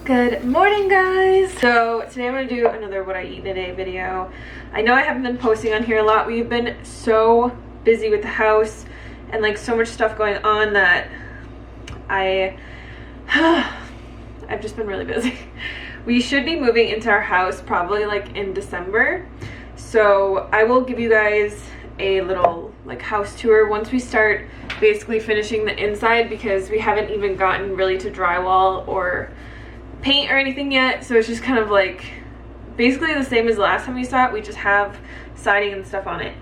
Good morning, guys. So today I'm going to do another what I eat in a day video. I know I haven't been posting on here a lot. We've been so busy with the house and like so much stuff going on that I've just been really busy. We should be moving into our house probably like in December. So I will give you guys a little like house tour once we start basically finishing the inside, because we haven't even gotten really to drywall or paint or anything yet. So it's just kind of like basically the same as the last time we saw it. We just have siding and stuff on it.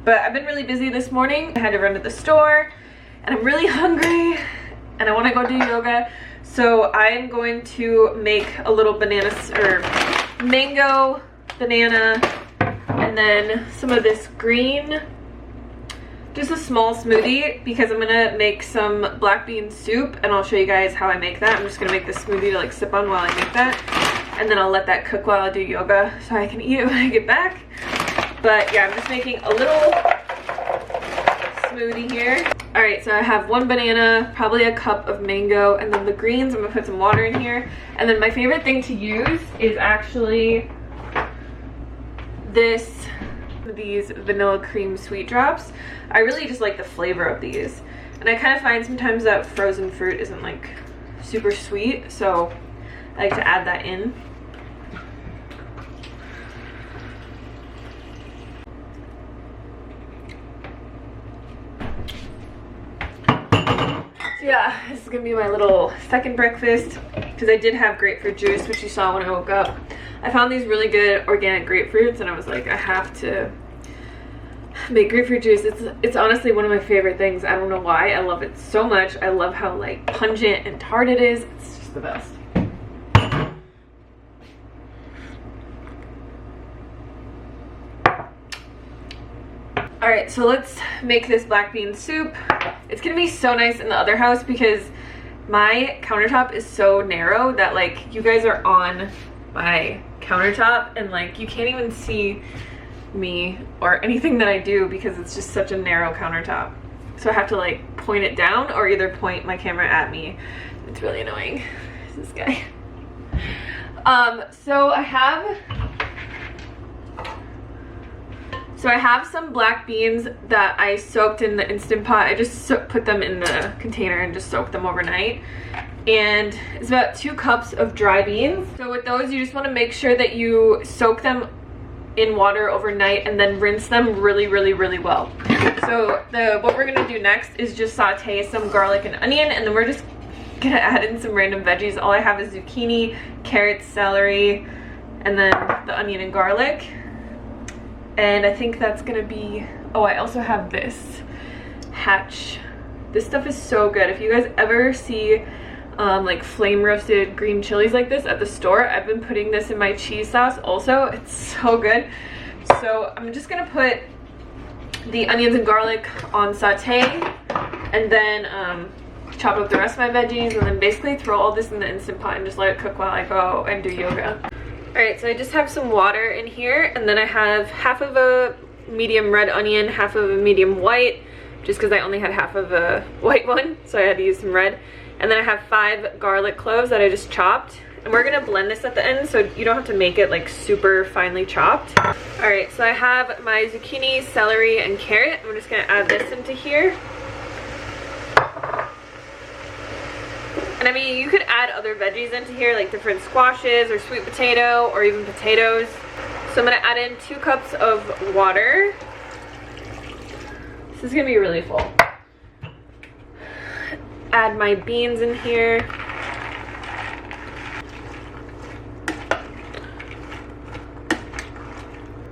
But I've been really busy this morning. I had to run to the store and I'm really hungry and I want to go do yoga. So I'm going to make a little mango banana and then some of this green, just a small smoothie, because I'm gonna make some black bean soup and I'll show you guys how I make that. I'm just gonna make this smoothie to like sip on while I make that, and then I'll let that cook while I do yoga so I can eat it when I get back. But yeah, I'm just making a little smoothie here. All right, so I have one banana, probably a cup of mango, and then the greens, I'm gonna put some water in here. And then my favorite thing to use is actually these vanilla cream sweet drops. I really just like the flavor of these, and I kind of find sometimes that frozen fruit isn't like super sweet, so I like to add that in. So yeah, this is gonna be my little second breakfast, because I did have grapefruit juice, which you saw when I woke up. I found these really good organic grapefruits and I was like, I have to make grapefruit juice. It's honestly one of my favorite things. I don't know why. I love it so much. I love how like pungent and tart it is. It's just the best. All right, so let's make this black bean soup. It's gonna be so nice in the other house because my countertop is so narrow that like you guys are on my countertop and like you can't even see me or anything that I do because it's just such a narrow countertop. So I have to like point it down or either point my camera at me. It's really annoying. This guy. So I have some black beans that I soaked in the Instant Pot. I just put them in the container and just soaked them overnight. And it's about 2 cups of dry beans. So with those, you just want to make sure that you soak them in water overnight and then rinse them really well. So what we're gonna do next is just saute some garlic and onion, and then we're just gonna add in some random veggies. All I have is zucchini, carrots, celery, and then the onion and garlic. And I think that's gonna be, oh, I also have this Hatch. This stuff is so good. If you guys ever see like flame roasted green chilies like this at the store, I've been putting this in my cheese sauce also. It's so good. So I'm just gonna put the onions and garlic on saute, and then chop up the rest of my veggies, and then basically throw all this in the Instant Pot and just let it cook while I go and do yoga. Alright, so I just have some water in here, and then I have half of a medium red onion, half of a medium white, just because I only had half of a white one, so I had to use some red. And then I have 5 garlic cloves that I just chopped. And we're gonna blend this at the end, so you don't have to make it like super finely chopped. Alright, so I have my zucchini, celery, and carrot. I'm just gonna add this into here. And I mean, you could add other veggies into here, like different squashes or sweet potato or even potatoes. So I'm gonna add in 2 cups of water. This is gonna be really full. Add my beans in here.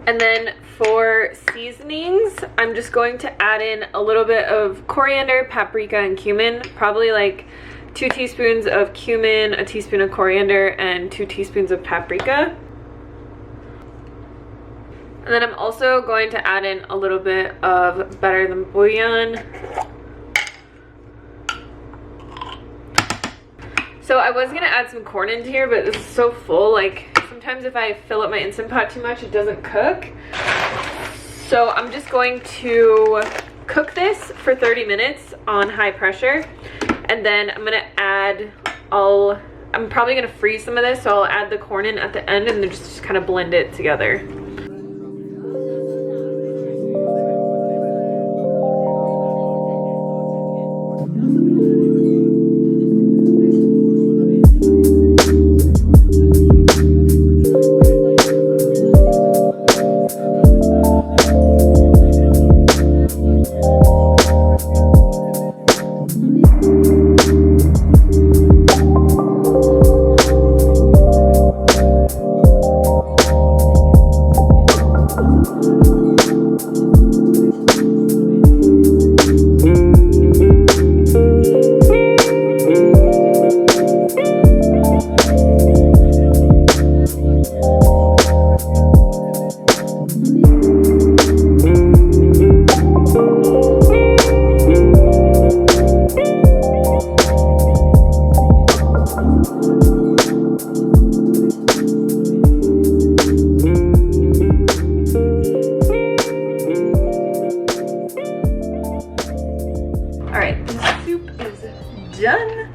And then for seasonings, I'm just going to add in a little bit of coriander, paprika, and cumin. Probably like 2 teaspoons of cumin, a teaspoon of coriander, and 2 teaspoons of paprika. And then I'm also going to add in a little bit of better than bouillon. So I was gonna add some corn into here, but this is so full. Like sometimes if I fill up my Instant Pot too much, it doesn't cook. So I'm just going to cook this for 30 minutes on high pressure. And then I'm gonna add, I'm probably gonna freeze some of this, so I'll add the corn in at the end and then just kind of blend it together. Done.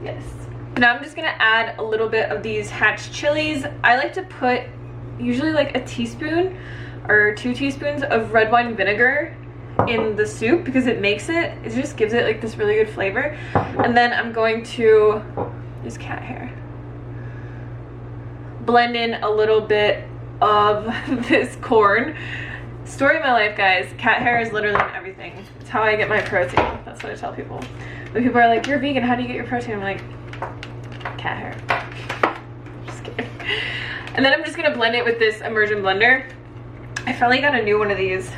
Yes. Now I'm just gonna add a little bit of these Hatch chilies. I like to put usually like a teaspoon or 2 teaspoons of red wine vinegar in the soup because it just gives it like this really good flavor. And then I'm going to use cat hair. Blend in a little bit of this corn. Story of my life, guys. Cat hair is literally in everything. It's how I get my protein. That's what I tell people. When people are like, you're vegan, how do you get your protein? I'm like, cat hair. Just kidding. And then I'm just gonna blend it with this immersion blender. I finally got a new one of these.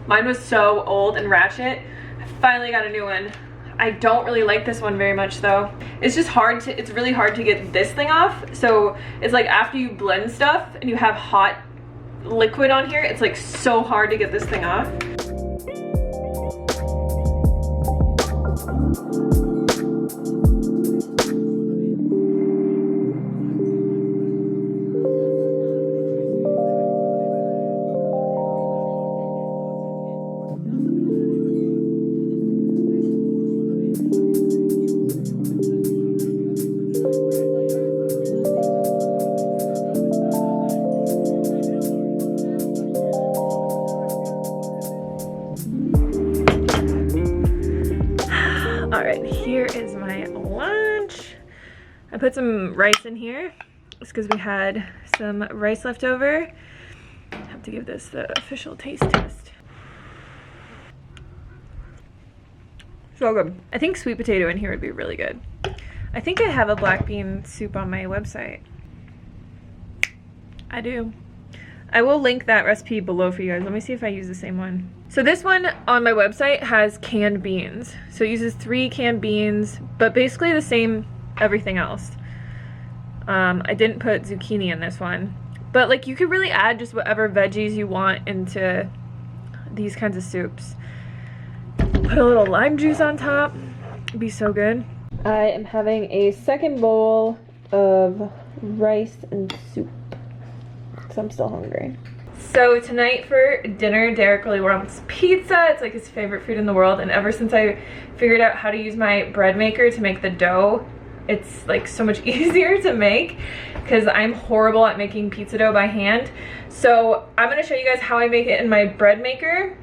Mine was so old and ratchet. I finally got a new one. I don't really like this one very much though. It's just it's really hard to get this thing off. So it's like after you blend stuff and you have hot liquid on here, it's like so hard to get this thing off. Alright, here is my lunch. I put some rice in here just because we had some rice left over. to give this the official taste test. So good. I think sweet potato in here would be really good. I think I have a black bean soup on my website. I do. I will link that recipe below for you guys. Let me see if I use the same one. So this one on my website has canned beans. So it uses 3 canned beans, but basically the same everything else. I didn't put zucchini in this one. But like you could really add just whatever veggies you want into these kinds of soups. Put a little lime juice on top. It'd be so good. I am having a second bowl of rice and soup because I'm still hungry. So tonight for dinner, Derek really wants pizza. It's like his favorite food in the world, and ever since I figured out how to use my bread maker to make the dough, it's like so much easier to make because I'm horrible at making pizza dough by hand. So I'm gonna show you guys how I make it in my bread maker.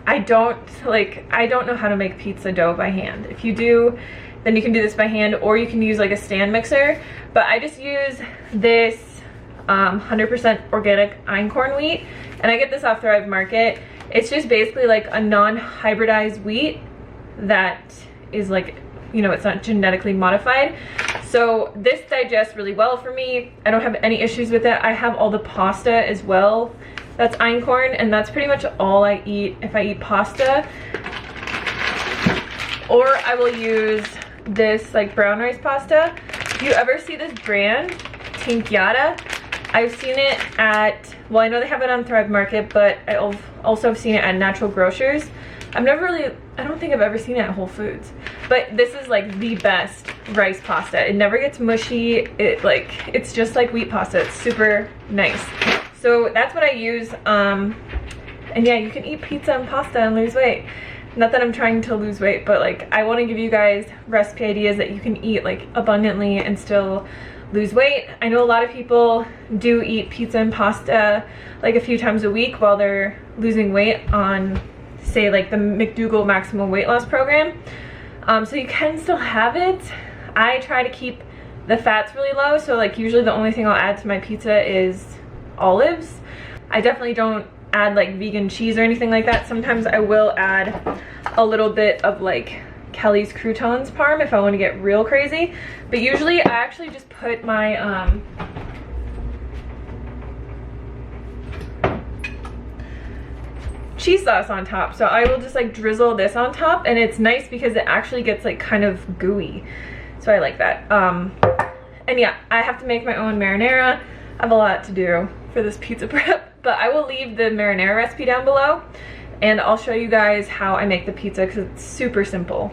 I don't know how to make pizza dough by hand. If you do, then you can do this by hand, or you can use like a stand mixer. But I just use this 100% organic einkorn wheat, and I get this off Thrive Market. It's just basically like a non-hybridized wheat that is like, you know, it's not genetically modified. So this digests really well for me. I don't have any issues with it. I have all the pasta as well. That's einkorn, and that's pretty much all I eat if I eat pasta. Or I will use this like brown rice pasta. If you ever see this brand, Tinkyada, I've seen it at, well, I know they have it on Thrive Market, but I also have seen it at Natural Grocers. I don't think I've ever seen it at Whole Foods. But this is like the best rice pasta. It never gets mushy. It's just like wheat pasta. It's super nice. So that's what I use. And yeah, you can eat pizza and pasta and lose weight. Not that I'm trying to lose weight, but like I want to give you guys recipe ideas that you can eat like abundantly and still lose weight. I know a lot of people do eat pizza and pasta like a few times a week while they're losing weight on, say, like the McDougall Maximum Weight Loss Program. So you can still have it. I try to keep the fats really low, so like usually the only thing I'll add to my pizza is olives. I definitely don't add like vegan cheese or anything like that. Sometimes I will add a little bit of like Kelly's Croutons parm if I want to get real crazy, but usually I actually just put my cheese sauce on top. So I will just like drizzle this on top, and it's nice because it actually gets like kind of gooey, so I like that. And yeah, I have to make my own marinara. I have a lot to do for this pizza prep, but I will leave the marinara recipe down below, and I'll show you guys how I make the pizza because it's super simple.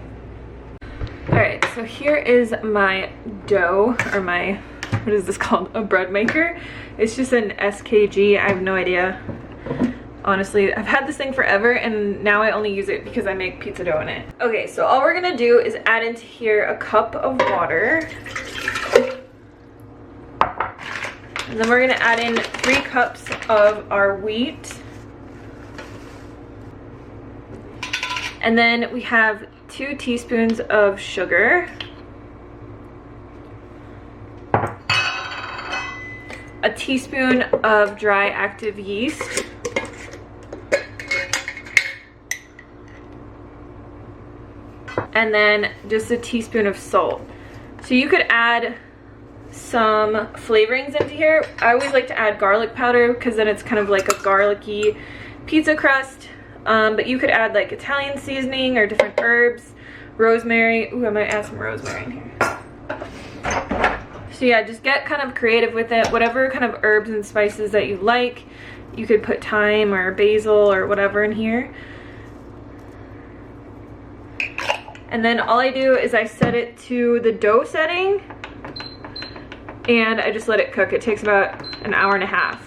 Alright, so here is my dough, or my, what is this called? A bread maker. It's just an SKG. I have no idea. Honestly, I've had this thing forever, and now I only use it because I make pizza dough in it. Okay, so all we're gonna do is add into here a cup of water. And then we're gonna add in 3 cups of our wheat. And then we have 2 teaspoons of sugar. A teaspoon of dry active yeast. And then just a teaspoon of salt. So you could add some flavorings into here. I always like to add garlic powder because then it's kind of like a garlicky pizza crust. But you could add like Italian seasoning or different herbs, rosemary. Ooh, I might add some rosemary in here. So yeah, just get kind of creative with it. Whatever kind of herbs and spices that you like. You could put thyme or basil or whatever in here. And then all I do is I set it to the dough setting, and I just let it cook. It takes about an hour and a half.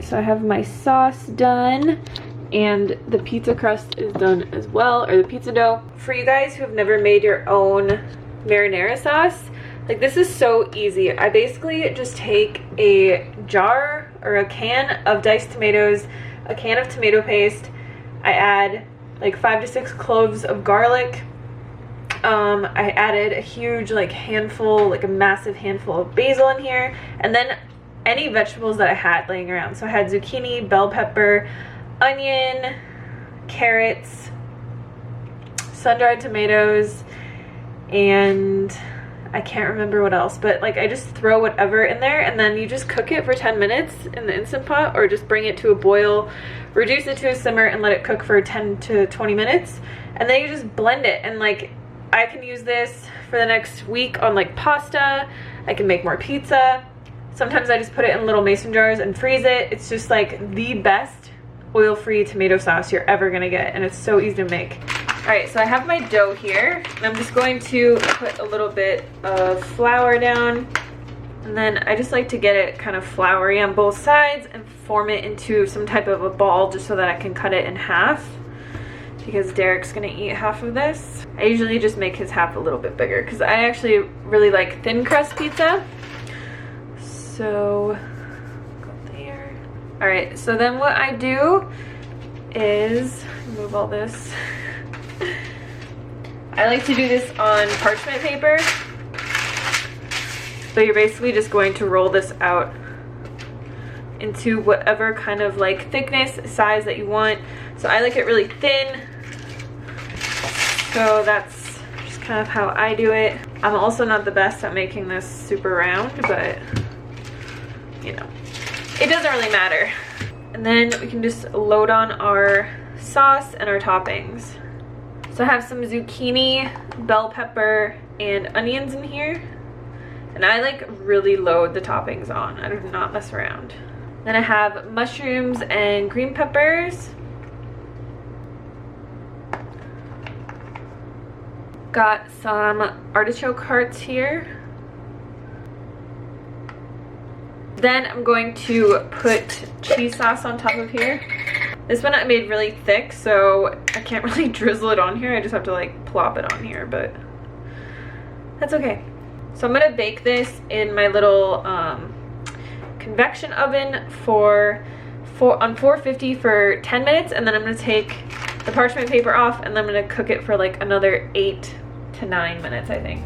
So I have my sauce done, And the pizza crust is done as well, or the pizza dough. For you guys who have never made your own marinara sauce, like this is so easy. I basically just take a jar or a can of diced tomatoes, a can of tomato paste. I add like 5 to 6 cloves of garlic. I added a huge like handful, like a massive handful of basil in here, and then any vegetables that I had laying around. So I had zucchini, bell pepper, onion, carrots, sun-dried tomatoes, and I can't remember what else, but like I just throw whatever in there, and then you just cook it for 10 minutes in the Instant Pot, or just bring it to a boil, reduce it to a simmer, and let it cook for 10 to 20 minutes, and then you just blend it. And like I can use this for the next week on like pasta. I can make more pizza. Sometimes I just put it in little mason jars and freeze it. It's just like the best oil-free tomato sauce you're ever gonna get, and it's so easy to make. All right, so I have my dough here, and I'm just going to put a little bit of flour down, and then I just like to get it kind of floury on both sides and form it into some type of a ball, just so that I can cut it in half, because Derek's gonna eat half of this. I usually just make his half a little bit bigger because I actually really like thin crust pizza. So go there. All right, so then what I do is move all this. I like to do this on parchment paper. So you're basically just going to roll this out into whatever kind of like thickness, size that you want. So I like it really thin. So that's just kind of how I do it. I'm also not the best at making this super round, but you know, it doesn't really matter. And then we can just load on our sauce and our toppings. So I have some zucchini, bell pepper, and onions in here. And I like really load the toppings on. I do not mess around. Then I have mushrooms and green peppers. Got some artichoke hearts here. Then I'm going to put cheese sauce on top of here. This one I made really thick, so I can't really drizzle it on here. I just have to like plop it on here, but that's okay. So I'm gonna bake this in my little convection oven on 450 for 10 minutes, and then I'm gonna take the parchment paper off, and then I'm gonna cook it for like another 8 to 9 minutes, I think.